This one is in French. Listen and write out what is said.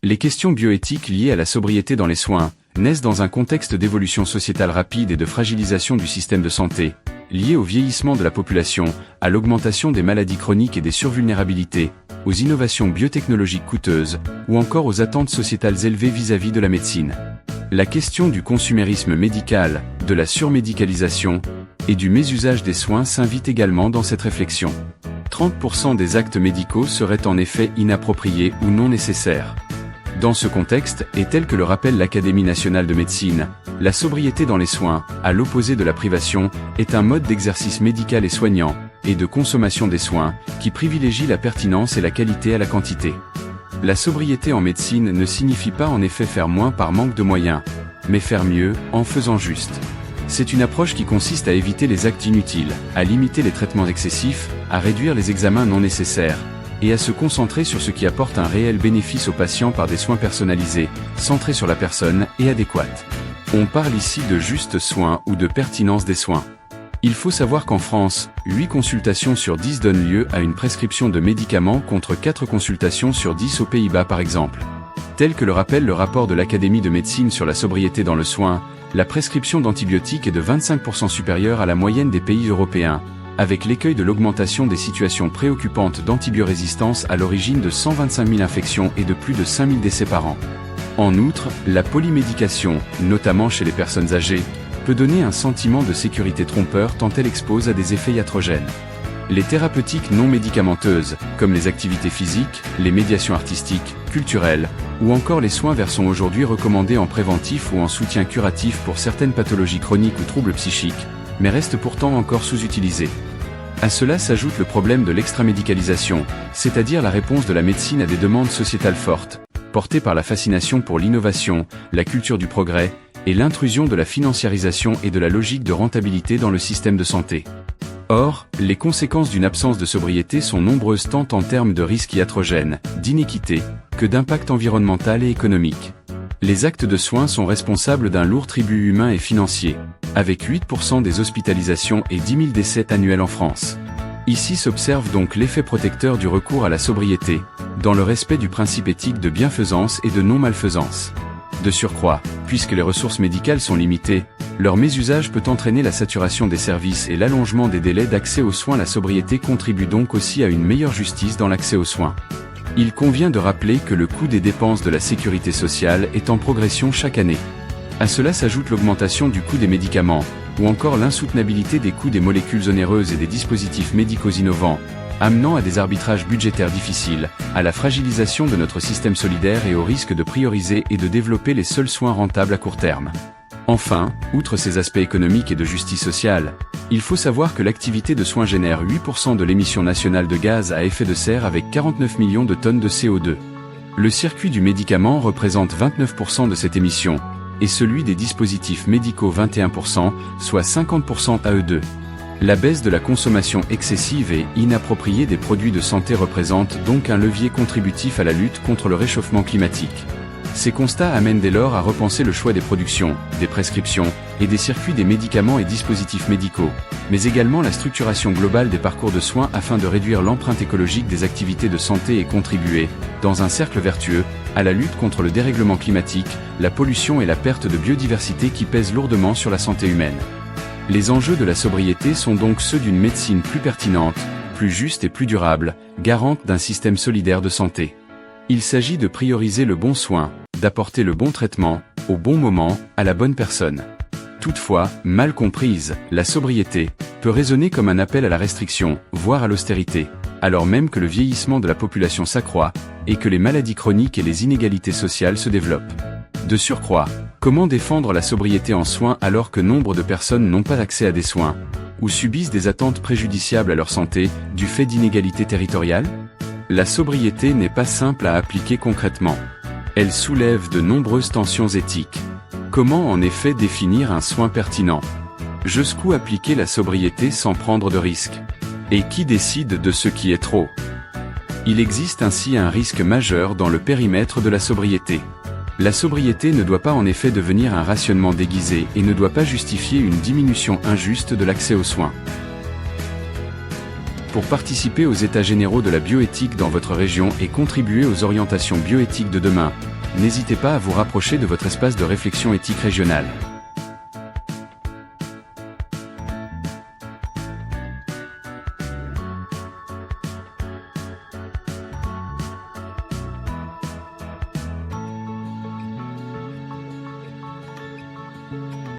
Les questions bioéthiques liées à la sobriété dans les soins naissent dans un contexte d'évolution sociétale rapide et de fragilisation du système de santé, lié au vieillissement de la population, à l'augmentation des maladies chroniques et des survulnérabilités, aux innovations biotechnologiques coûteuses, ou encore aux attentes sociétales élevées vis-à-vis de la médecine. La question du consumérisme médical, de la surmédicalisation et du mésusage des soins s'invite également dans cette réflexion. 30% des actes médicaux seraient en effet inappropriés ou non nécessaires. Dans ce contexte, et tel que le rappelle l'Académie nationale de médecine, la sobriété dans les soins, à l'opposé de la privation, est un mode d'exercice médical et soignant, et de consommation des soins, qui privilégie la pertinence et la qualité à la quantité. La sobriété en médecine ne signifie pas en effet faire moins par manque de moyens, mais faire mieux, en faisant juste. C'est une approche qui consiste à éviter les actes inutiles, à limiter les traitements excessifs, à réduire les examens non nécessaires, et à se concentrer sur ce qui apporte un réel bénéfice aux patients par des soins personnalisés, centrés sur la personne et adéquates. On parle ici de juste soin ou de pertinence des soins. Il faut savoir qu'en France, 8 consultations sur 10 donnent lieu à une prescription de médicaments contre 4 consultations sur 10 aux Pays-Bas par exemple. Tel que le rappelle le rapport de l'Académie de médecine sur la sobriété dans le soin, la prescription d'antibiotiques est de 25% supérieure à la moyenne des pays européens, avec l'écueil de l'augmentation des situations préoccupantes d'antibiorésistance à l'origine de 125 000 infections et de plus de 5 000 décès par an. En outre, la polymédication, notamment chez les personnes âgées, peut donner un sentiment de sécurité trompeur tant elle expose à des effets iatrogènes. Les thérapeutiques non médicamenteuses, comme les activités physiques, les médiations artistiques, culturelles, ou encore les soins verts sont aujourd'hui recommandés en préventif ou en soutien curatif pour certaines pathologies chroniques ou troubles psychiques, mais restent pourtant encore sous-utilisés. À cela s'ajoute le problème de l'extramédicalisation, c'est-à-dire la réponse de la médecine à des demandes sociétales fortes, portées par la fascination pour l'innovation, la culture du progrès, et l'intrusion de la financiarisation et de la logique de rentabilité dans le système de santé. Or, les conséquences d'une absence de sobriété sont nombreuses tant en termes de risques iatrogènes, d'inéquité, que d'impact environnemental et économique. Les actes de soins sont responsables d'un lourd tribut humain et financier, avec 8% des hospitalisations et 10 000 décès annuels en France. Ici s'observe donc l'effet protecteur du recours à la sobriété, dans le respect du principe éthique de bienfaisance et de non-malfaisance. De surcroît, puisque les ressources médicales sont limitées, leur mésusage peut entraîner la saturation des services et l'allongement des délais d'accès aux soins. La sobriété contribue donc aussi à une meilleure justice dans l'accès aux soins. Il convient de rappeler que le coût des dépenses de la sécurité sociale est en progression chaque année. À cela s'ajoute l'augmentation du coût des médicaments, ou encore l'insoutenabilité des coûts des molécules onéreuses et des dispositifs médicaux innovants, amenant à des arbitrages budgétaires difficiles, à la fragilisation de notre système solidaire et au risque de prioriser et de développer les seuls soins rentables à court terme. Enfin, outre ces aspects économiques et de justice sociale, il faut savoir que l'activité de soins génère 8% de l'émission nationale de gaz à effet de serre avec 49 millions de tonnes de CO2. Le circuit du médicament représente 29% de cette émission, et celui des dispositifs médicaux 21%, soit 50% à eux deux. La baisse de la consommation excessive et inappropriée des produits de santé représente donc un levier contributif à la lutte contre le réchauffement climatique. Ces constats amènent dès lors à repenser le choix des productions, des prescriptions, et des circuits des médicaments et dispositifs médicaux, mais également la structuration globale des parcours de soins afin de réduire l'empreinte écologique des activités de santé et contribuer, dans un cercle vertueux, à la lutte contre le dérèglement climatique, la pollution et la perte de biodiversité qui pèsent lourdement sur la santé humaine. Les enjeux de la sobriété sont donc ceux d'une médecine plus pertinente, plus juste et plus durable, garante d'un système solidaire de santé. Il s'agit de prioriser le bon soin, d'apporter le bon traitement, au bon moment, à la bonne personne. Toutefois, mal comprise, la sobriété peut résonner comme un appel à la restriction, voire à l'austérité, alors même que le vieillissement de la population s'accroît, et que les maladies chroniques et les inégalités sociales se développent. De surcroît, comment défendre la sobriété en soins alors que nombre de personnes n'ont pas accès à des soins, ou subissent des attentes préjudiciables à leur santé, du fait d'inégalités territoriales ? La sobriété n'est pas simple à appliquer concrètement. Elle soulève de nombreuses tensions éthiques. Comment en effet définir un soin pertinent ? Jusqu'où appliquer la sobriété sans prendre de risques ? Et qui décide de ce qui est trop ? Il existe ainsi un risque majeur dans le périmètre de la sobriété. La sobriété ne doit pas en effet devenir un rationnement déguisé et ne doit pas justifier une diminution injuste de l'accès aux soins. Pour participer aux états généraux de la bioéthique dans votre région et contribuer aux orientations bioéthiques de demain, n'hésitez pas à vous rapprocher de votre espace de réflexion éthique régional.